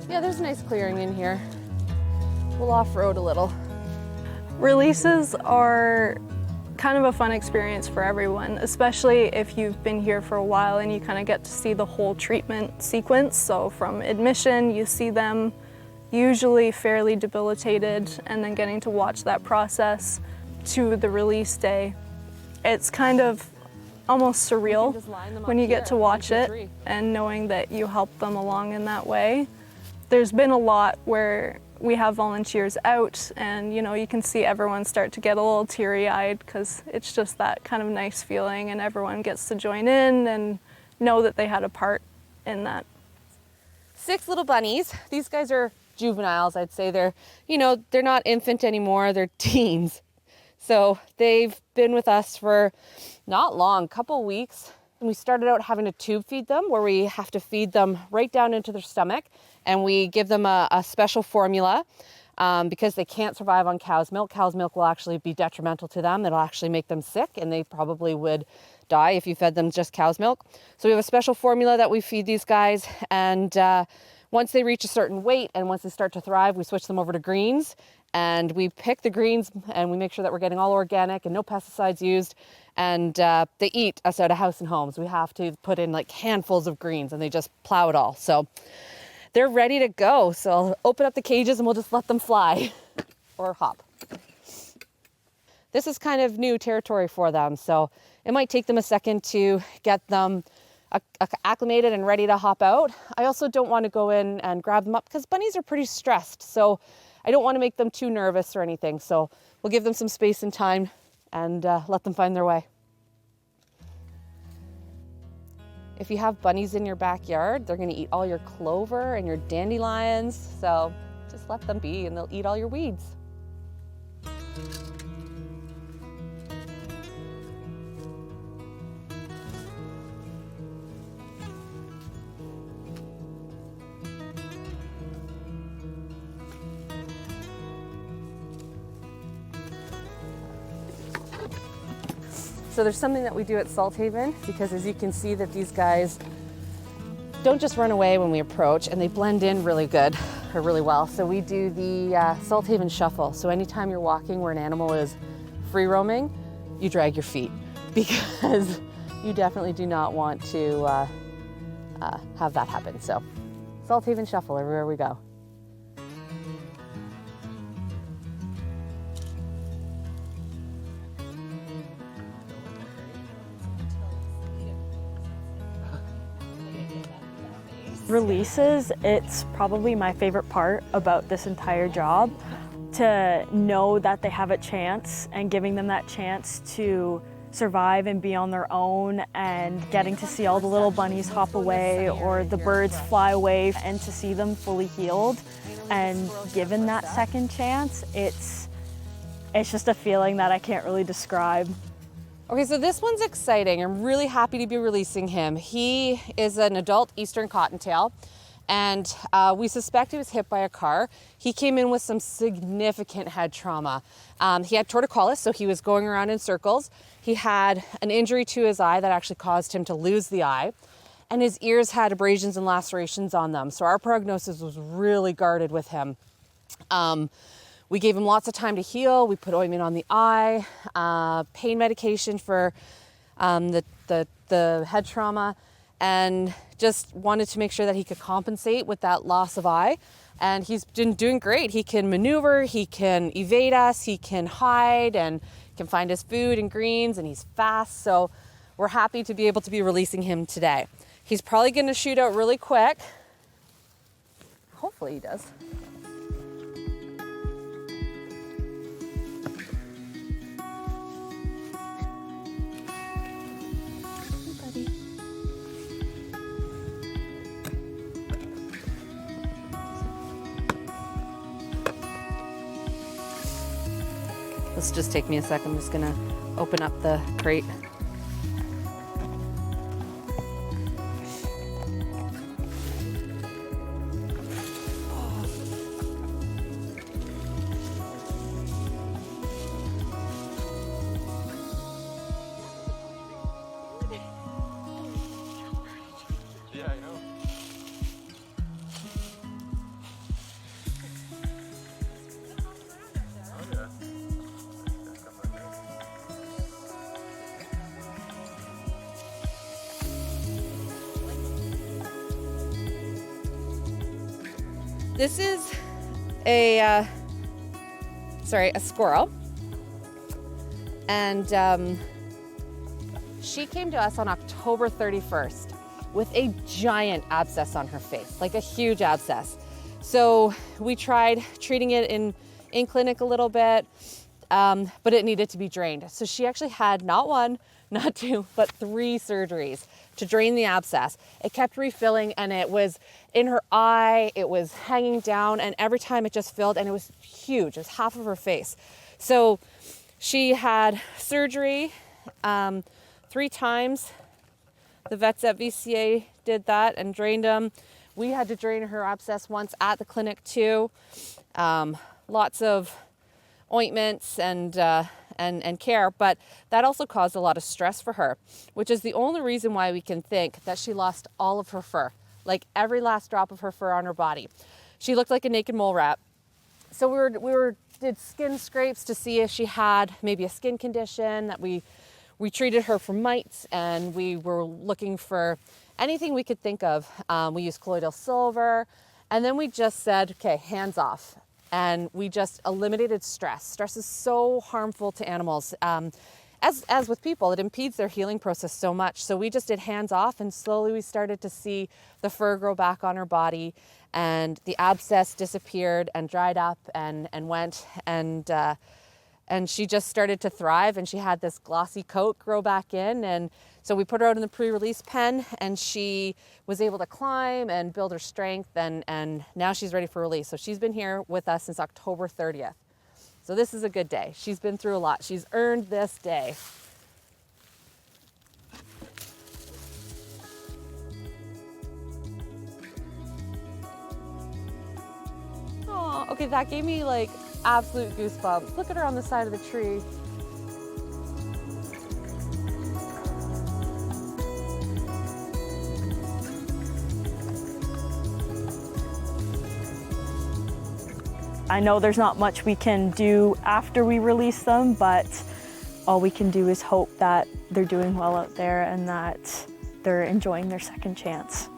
Yeah, there's a nice clearing in here. We'll off-road a little. Releases are kind of a fun experience for everyone, especially if you've been here for a while and you kind of get to see the whole treatment sequence. So from admission, you see them usually fairly debilitated, and then getting to watch that process to the release day. It's kind of almost surreal when you get to watch it and knowing that you help them along in that way. There's been a lot where we have volunteers out and you can see everyone start to get a little teary-eyed because it's just that kind of nice feeling, and everyone gets to join in and know that they had a part in that. 6 little bunnies. These guys are juveniles, I'd say. They're not infant anymore, they're teens. So they've been with us for not long, couple weeks. And we started out having to tube feed them, where we have to feed them right down into their stomach, and we give them a special formula because they can't survive on cow's milk. Cow's milk will actually be detrimental to them. It'll actually make them sick, and they probably would die if you fed them just cow's milk. So we have a special formula that we feed these guys, and once they reach a certain weight and once they start to thrive, we switch them over to greens, and we pick the greens and we make sure that we're getting all organic and no pesticides used. And they eat us out of house and homes. We have to put in like handfuls of greens and they just plow it all. So they're ready to go. So I'll open up the cages and we'll just let them fly or hop. This is kind of new territory for them. So it might take them a second to get them acclimated and ready to hop out. I also don't want to go in and grab them up because bunnies are pretty stressed. So I don't want to make them too nervous or anything. So we'll give them some space and time and let them find their way. If you have bunnies in your backyard, they're going to eat all your clover and your dandelions. So just let them be and they'll eat all your weeds. So there's something that we do at Salthaven, because as you can see that these guys don't just run away when we approach, and they blend in really good or really well. So we do the Salthaven shuffle. So anytime you're walking where an animal is free roaming, you drag your feet, because you definitely do not want to have that happen. So Salthaven shuffle everywhere we go. Releases, it's probably my favorite part about this entire job, to know that they have a chance and giving them that chance to survive and be on their own, and getting to see all the little bunnies hop away or the birds fly away, and to see them fully healed and given that second chance. It's just a feeling that I can't really describe. Okay, so this one's exciting. I'm really happy to be releasing him. He is an adult Eastern Cottontail, and we suspect he was hit by a car. He came in with some significant head trauma. He had torticollis, so he was going around in circles. He had an injury to his eye that actually caused him to lose the eye, and his ears had abrasions and lacerations on them. So our prognosis was really guarded with him. We gave him lots of time to heal. We put ointment on the eye, pain medication for the head trauma, and just wanted to make sure that he could compensate with that loss of eye. And he's been doing great. He can maneuver, he can evade us, he can hide, and can find his food and greens, and he's fast. So we're happy to be able to be releasing him today. He's probably gonna shoot out really quick. Hopefully he does. This just take me a second. I'm just gonna open up the crate. This is a squirrel. And she came to us on October 31st with a giant abscess on her face, like a huge abscess. So we tried treating it in clinic a little bit, but it needed to be drained. So she actually had not one, not two, but 3 surgeries to drain the abscess. It kept refilling, and it was in her eye, it was hanging down, and every time it just filled, and it was huge. It was half of her face. So she had surgery 3 times. The vets at VCA did that and drained them. We had to drain her abscess once at the clinic too. Lots of ointments and care, but that also caused a lot of stress for her, which is the only reason why we can think that she lost all of her fur, like every last drop of her fur on her body. She looked like a naked mole rat. So we did skin scrapes to see if she had maybe a skin condition. That we treated her for mites, and we were looking for anything we could think of. We used colloidal silver, and then we just said, okay, hands off. And we just eliminated stress. Stress is so harmful to animals. As with people, it impedes their healing process so much. So we just did hands off, and slowly we started to see the fur grow back on her body, and the abscess disappeared and dried up and went, and she just started to thrive, and she had this glossy coat grow back in. And so we put her out in the pre-release pen, and she was able to climb and build her strength, and now she's ready for release. So she's been here with us since October 30th. So this is a good day. She's been through a lot. She's earned this day. Oh, okay, that gave me like absolute goosebumps. Look at her on the side of the tree. I know there's not much we can do after we release them, but all we can do is hope that they're doing well out there and that they're enjoying their second chance.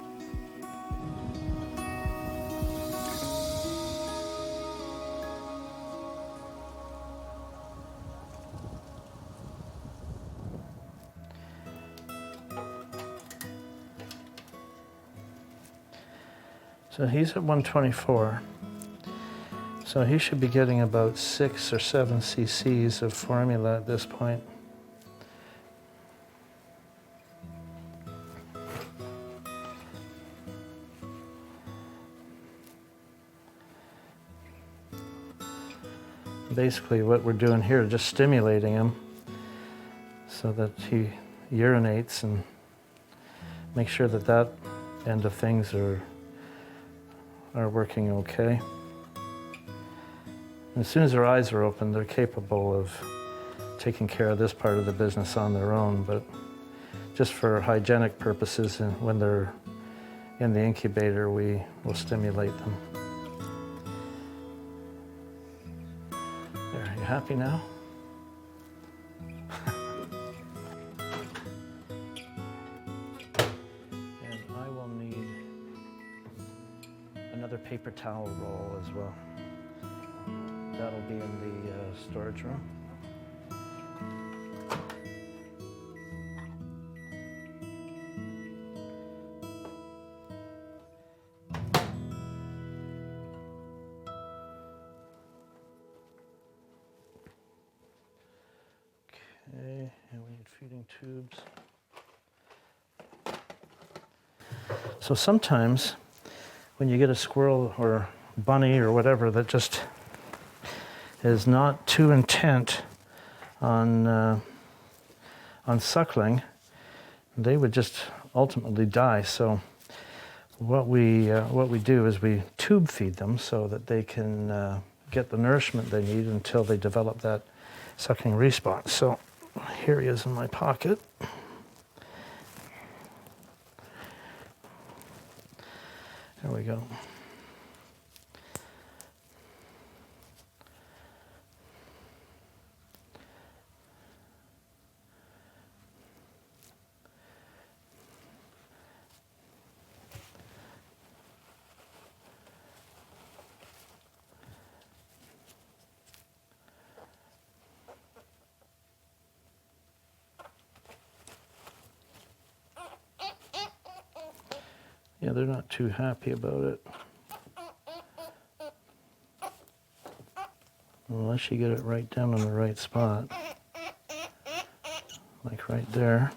So he's at 124. So he should be getting about 6 or 7 cc's of formula at this point. Basically what we're doing here is just stimulating him so that he urinates, and make sure that that end of things are working okay. As soon as their eyes are open, they're capable of taking care of this part of the business on their own, but just for hygienic purposes, and when they're in the incubator, we will stimulate them. There, you happy now? And I will need another paper towel roll as well. That'll be in the storage room. Okay, and we need feeding tubes. So sometimes when you get a squirrel or bunny or whatever that just is not too intent on suckling, they would just ultimately die. So what we do is we tube feed them so that they can get the nourishment they need until they develop that sucking response. So here he is in my pocket. There we go. Yeah, they're not too happy about it. Unless you get it right down in the right spot. Like right there.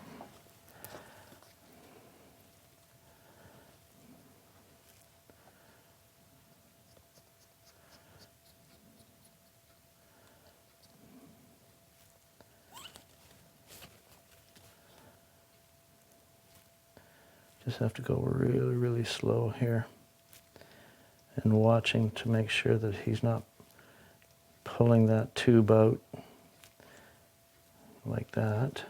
Just have to go really, really slow here. And watching to make sure that he's not pulling that tube out like that.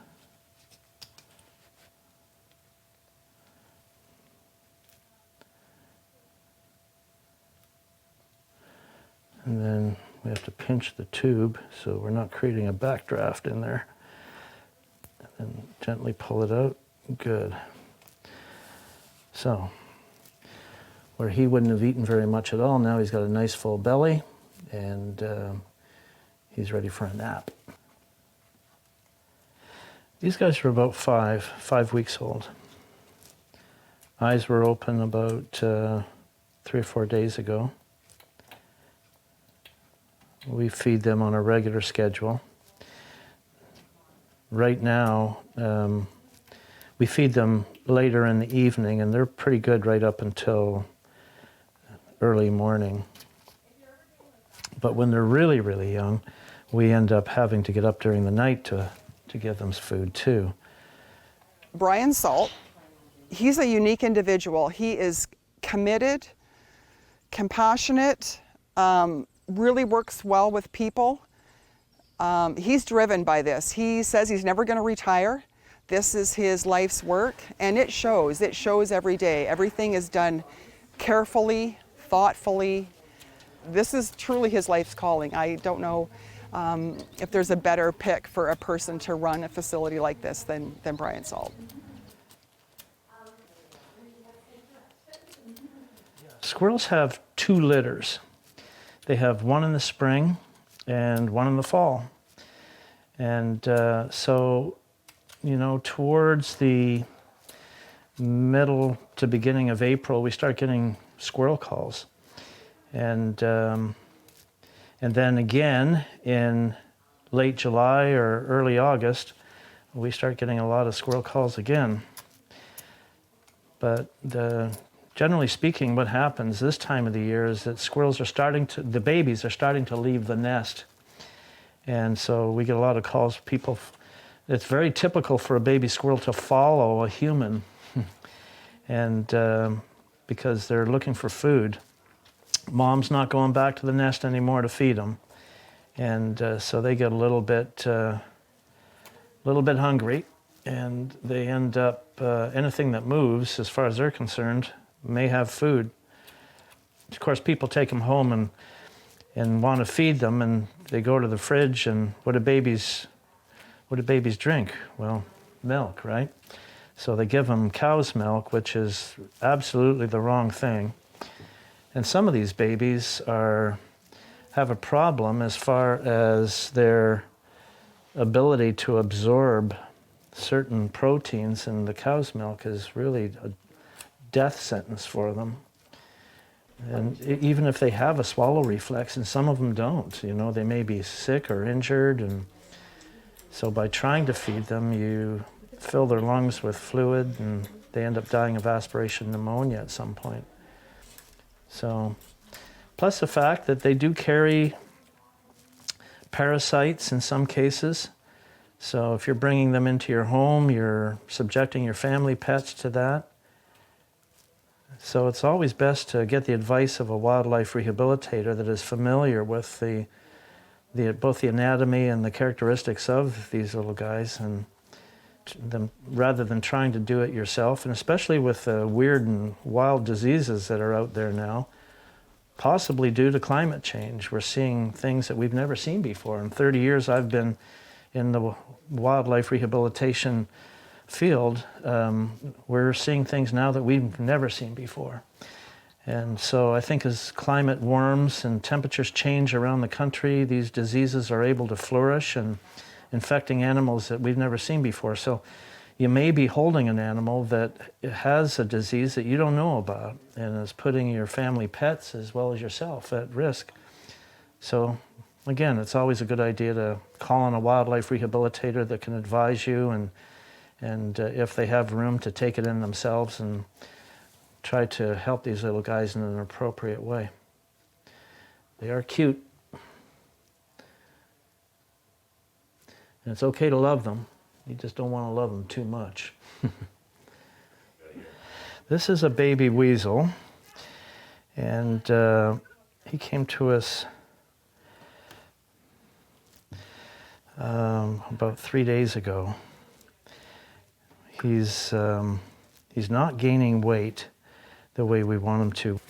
And then we have to pinch the tube so we're not creating a backdraft in there. And then gently pull it out. Good. So, where he wouldn't have eaten very much at all, now he's got a nice full belly and he's ready for a nap. These guys are about 5 weeks old. Eyes were open about 3 or 4 days ago. We feed them on a regular schedule. Right now, we feed them later in the evening, and they're pretty good right up until early morning. But when they're really, really young, we end up having to get up during the night to give them food too. Brian Salt, he's a unique individual. He is committed, compassionate, really works well with people. He's driven by this. He says he's never going to retire. This is his life's work, and it shows. It shows every day. Everything is done carefully, thoughtfully. This is truly his life's calling. I don't know if there's a better pick for a person to run a facility like this than Brian Salt. Squirrels have 2 litters. They have one in the spring and one in the fall. And so, you know, towards the middle to beginning of April, we start getting squirrel calls. And then again in late July or early August, we start getting a lot of squirrel calls again. But generally speaking, what happens this time of the year is that squirrels are the babies are starting to leave the nest. And so we get a lot of calls, it's very typical for a baby squirrel to follow a human. And because they're looking for food. Mom's not going back to the nest anymore to feed them. And so they get a little bit hungry, and they end up, anything that moves, as far as they're concerned, may have food. Of course, people take them home and want to feed them, and they go to the fridge, and what do babies drink? Well, milk, right? So they give them cow's milk, which is absolutely the wrong thing. And some of these babies have a problem as far as their ability to absorb certain proteins, and the cow's milk is really a death sentence for them. And even if they have a swallow reflex, and some of them don't, you know, they may be sick or injured, and so by trying to feed them, you fill their lungs with fluid, and they end up dying of aspiration pneumonia at some point. So, plus the fact that they do carry parasites in some cases. So if you're bringing them into your home, you're subjecting your family pets to that. So it's always best to get the advice of a wildlife rehabilitator that is familiar with both the anatomy and the characteristics of these little guys, and them, rather than trying to do it yourself, and especially with the weird and wild diseases that are out there now, possibly due to climate change. We're seeing things that we've never seen before. In 30 years I've been in the wildlife rehabilitation field, we're seeing things now that we've never seen before. And so I think as climate warms and temperatures change around the country, these diseases are able to flourish and infecting animals that we've never seen before. So you may be holding an animal that has a disease that you don't know about and is putting your family pets as well as yourself at risk. So again, it's always a good idea to call on a wildlife rehabilitator that can advise you, and if they have room, to take it in themselves and try to help these little guys in an appropriate way. They are cute. And it's okay to love them. You just don't want to love them too much. This is a baby weasel, and he came to us about 3 days ago. He's not gaining weight the way we want him to.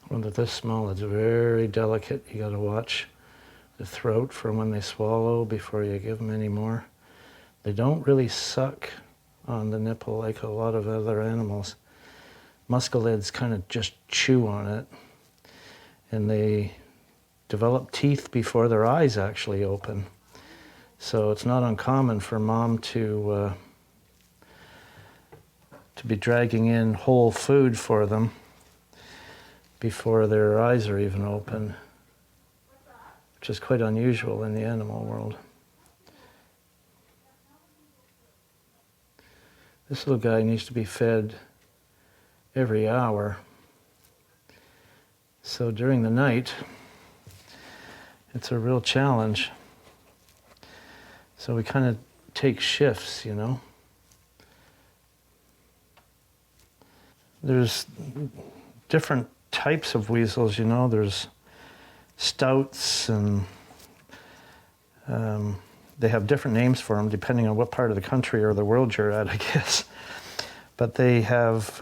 When they're this small, it's very delicate. You got to watch the throat for when they swallow before you give them any more. They don't really suck on the nipple like a lot of other animals. Muscelids kind of just chew on it, and they develop teeth before their eyes actually open. So it's not uncommon for mom to be dragging in whole food for them before their eyes are even open, which is quite unusual in the animal world. This little guy needs to be fed every hour. So during the night, it's a real challenge. So we kind of take shifts, you know. There's different types of weasels, you know. There's stouts, and they have different names for them depending on what part of the country or the world you're at, I guess. But they have,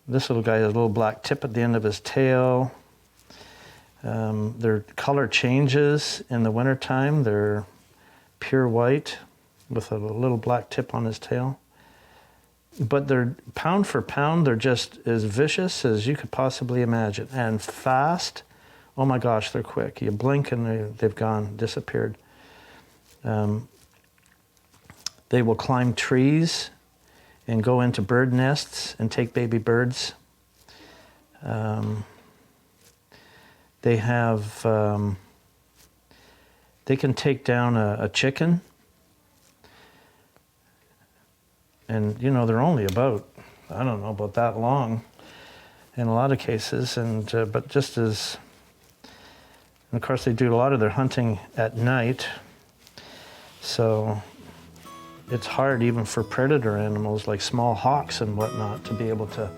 this little guy has a little black tip at the end of his tail. Their color changes in the wintertime. They're pure white with a little black tip on his tail. But they're pound for pound, they're just as vicious as you could possibly imagine. And fast, oh my gosh, they're quick. You blink and they've gone, disappeared. They will climb trees and go into bird nests and take baby birds. They have, they can take down a chicken. And, you know, they're only about, I don't know, about that long in a lot of cases. And but just as, and of course, they do a lot of their hunting at night. So it's hard even for predator animals like small hawks and whatnot to be able to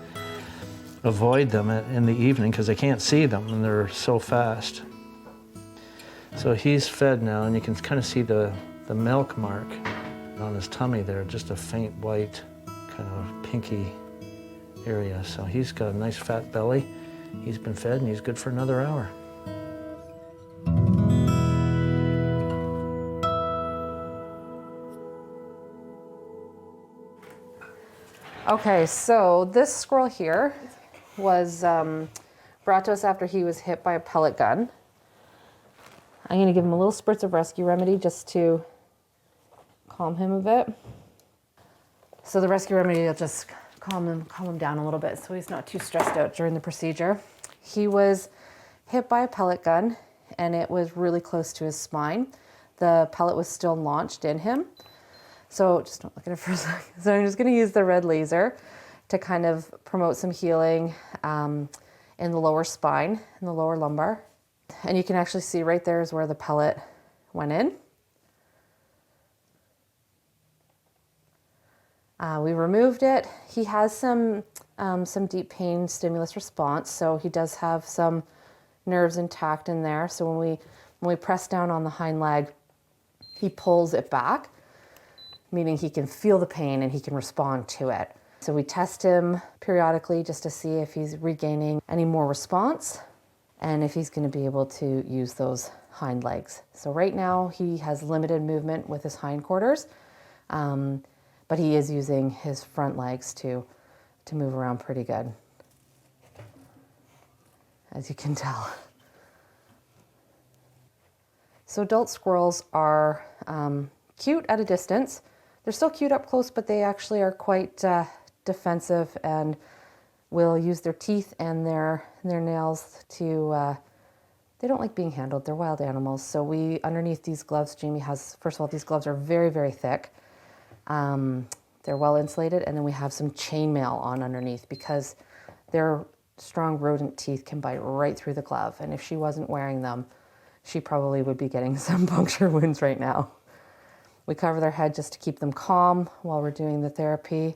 avoid them in the evening because they can't see them and they're so fast. So he's fed now, and you can kind of see the milk mark on his tummy there, just a faint white, kind of pinky area. So he's got a nice fat belly. He's been fed and he's good for another hour. Okay, so this squirrel here was brought to us after he was hit by a pellet gun. I'm gonna give him a little spritz of rescue remedy just to calm him a bit. So the rescue remedy will just calm him down a little bit so he's not too stressed out during the procedure. He was hit by a pellet gun and it was really close to his spine. The pellet was still launched in him. So just don't look at it for a second. So I'm just gonna use the red laser to kind of promote some healing in the lower spine, in the lower lumbar. And you can actually see right there is where the pellet went in. We removed it. He has some deep pain stimulus response, so he does have some nerves intact in there. So when we press down on the hind leg, he pulls it back, meaning he can feel the pain and he can respond to it. So we test him periodically just to see if he's regaining any more response and if he's going to be able to use those hind legs. So right now he has limited movement with his hindquarters, but he is using his front legs to move around pretty good, as you can tell. So adult squirrels are cute at a distance. They're still cute up close, but they actually are quite defensive and will use their teeth and their nails to, they don't like being handled. They're wild animals. So we, underneath these gloves, Jamie has, first of all, these gloves are very, very thick. They're well insulated, and then we have some chainmail on underneath because their strong rodent teeth can bite right through the glove. And if she wasn't wearing them, she probably would be getting some puncture wounds right now. We cover their head just to keep them calm while we're doing the therapy.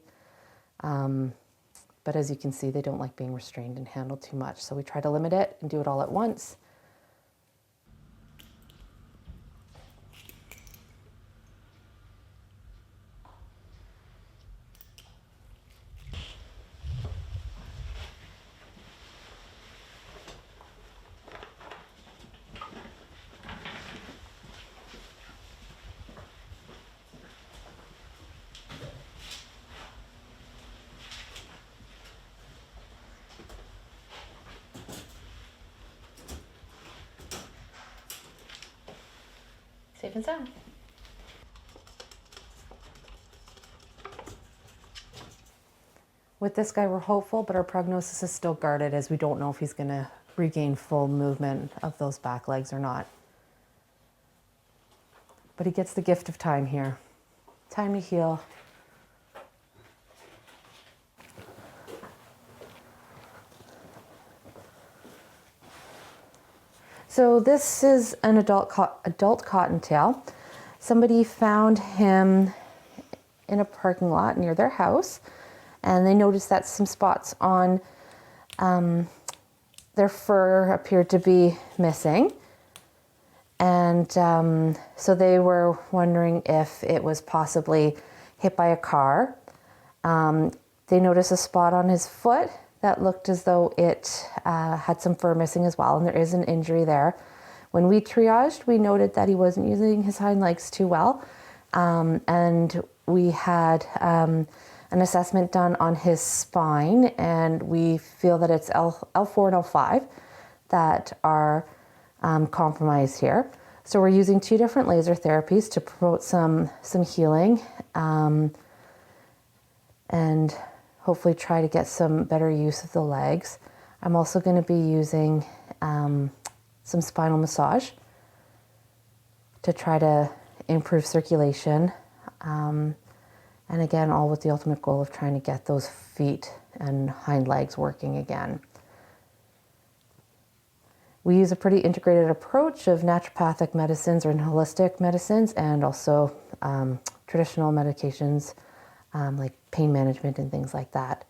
But as you can see, they don't like being restrained and handled too much. So we try to limit it and do it all at once. Safe and sound. With this guy, we're hopeful, but our prognosis is still guarded as we don't know if he's going to regain full movement of those back legs or not. But he gets the gift of time here. Time to heal. So this is an adult cottontail. Somebody found him in a parking lot near their house, and they noticed that some spots on their fur appeared to be missing. And so they were wondering if it was possibly hit by a car. They noticed a spot on his foot that looked as though it had some fur missing as well, and there is an injury there. When we triaged, we noted that he wasn't using his hind legs too well, and we had an assessment done on his spine, and we feel that it's L4 and L5 that are compromised here. So we're using 2 different laser therapies to promote some healing, and hopefully try to get some better use of the legs. I'm also going to be using some spinal massage to try to improve circulation. And again, all with the ultimate goal of trying to get those feet and hind legs working again. We use a pretty integrated approach of naturopathic medicines or holistic medicines, and also traditional medications like pain management and things like that.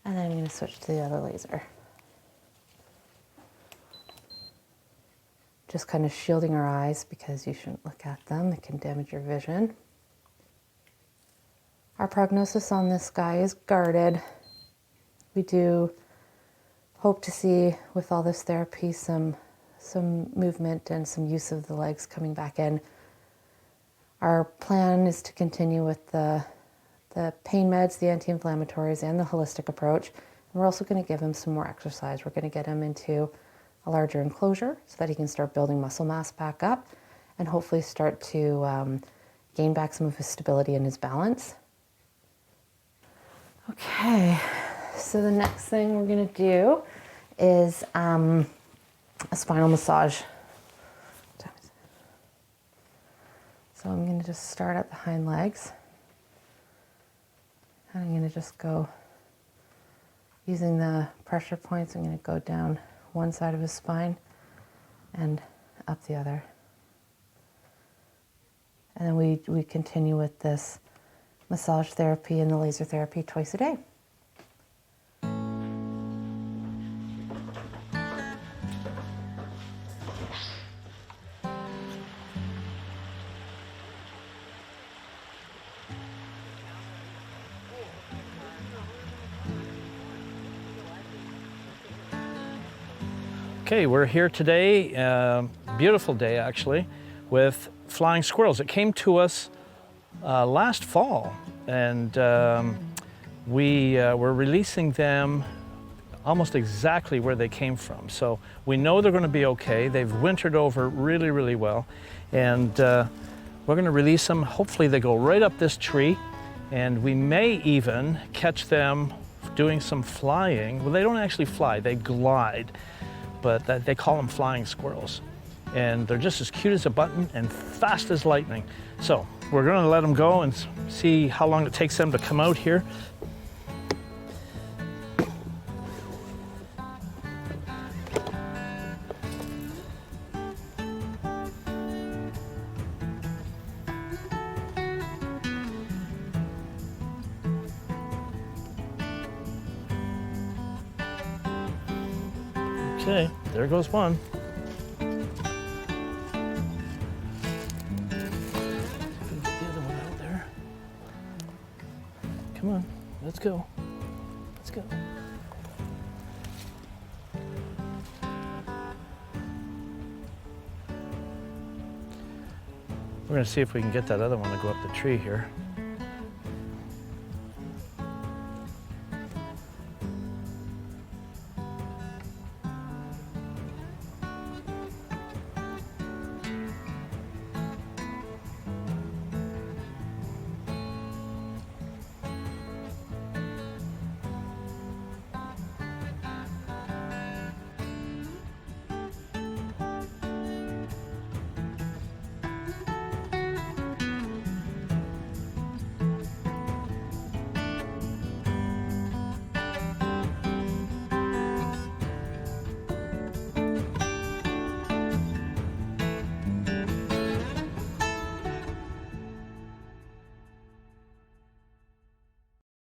And then I'm going to switch to the other laser. Just kind of shielding our eyes because you shouldn't look at them. It can damage your vision. Our prognosis on this guy is guarded. We do hope to see, with all this therapy, some movement and some use of the legs coming back in. Our plan is to continue with the pain meds, the anti-inflammatories, and the holistic approach. And we're also going to give him some more exercise. We're going to get him into a larger enclosure so that he can start building muscle mass back up and hopefully start to gain back some of his stability and his balance. Okay, so the next thing we're going to do is a spinal massage. So I'm going to just start at the hind legs. And I'm going to just go, using the pressure points, I'm going to go down one side of his spine and up the other. And then we continue with this massage therapy and the laser therapy twice a day. Okay, we're here today, beautiful day actually, with flying squirrels. It came to us last fall, and we're releasing them almost exactly where they came from. So we know they're going to be okay. They've wintered over really, really well, and we're going to release them. Hopefully they go right up this tree, and we may even catch them doing some flying. Well, they don't actually fly, they glide, but they call them flying squirrels. And they're just as cute as a button and fast as lightning. So we're going to let them go and see how long it takes them to come out here. Okay, there goes one. Get the other one out there. Come on, let's go. Let's go. We're going to see if we can get that other one to go up the tree here.